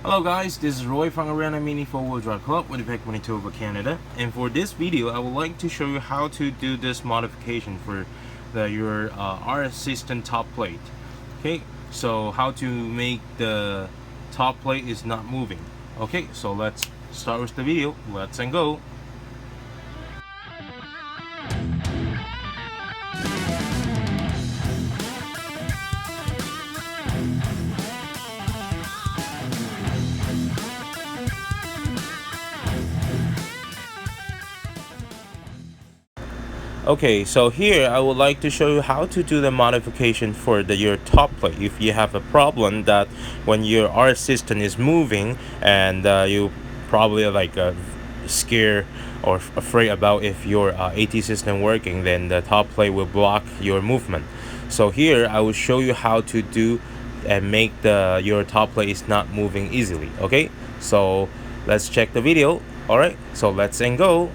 Hello guys, this is Roy from Arena Mini 4-Wheel Drive Club with Winnipeg, Manitoba, Canada. And for this video, I would like to show you how to do this modification for your R Assistant top plate. Okay, so how to make the top plate is not moving. Okay, so let's start with the video. Let's go. Okay, so here I would like to show you how to do the modification for your top plate. If you have a problem that when your R Assistant is moving and you probably scared or afraid about if your AT system working, then the top plate will block your movement. So here I will show you how to do and make your top plate is not moving easily. Okay, so let's check the video. All right, so let's go.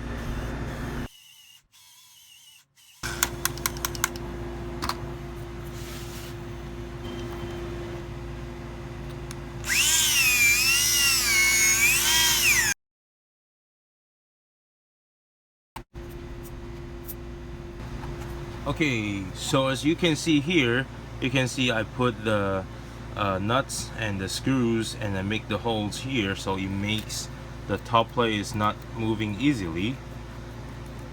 Okay, so as you can see here, you can see I put the nuts and the screws and I make the holes here, so it makes the top plate is not moving easily.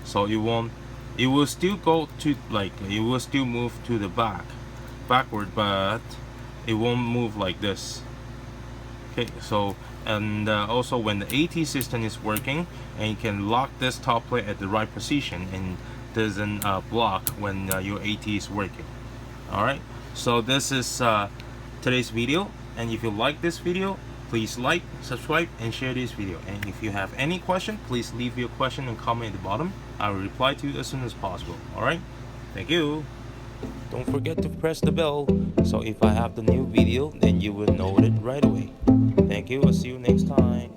So it will still go to it will still move to the backward, but it won't move like this. Okay, so and also when the AT system is working, and you can lock this top plate at the right position and doesn't block when your AT is working. Alright, so this is today's video, and if you like this video, please like, subscribe, and share this video. And if you have any question, please leave your question and comment at the bottom. I will reply to you as soon as possible. Alright, thank you. Don't forget to press the bell, so if I have the new video, then you will know it right away. Thank you, I'll see you next time.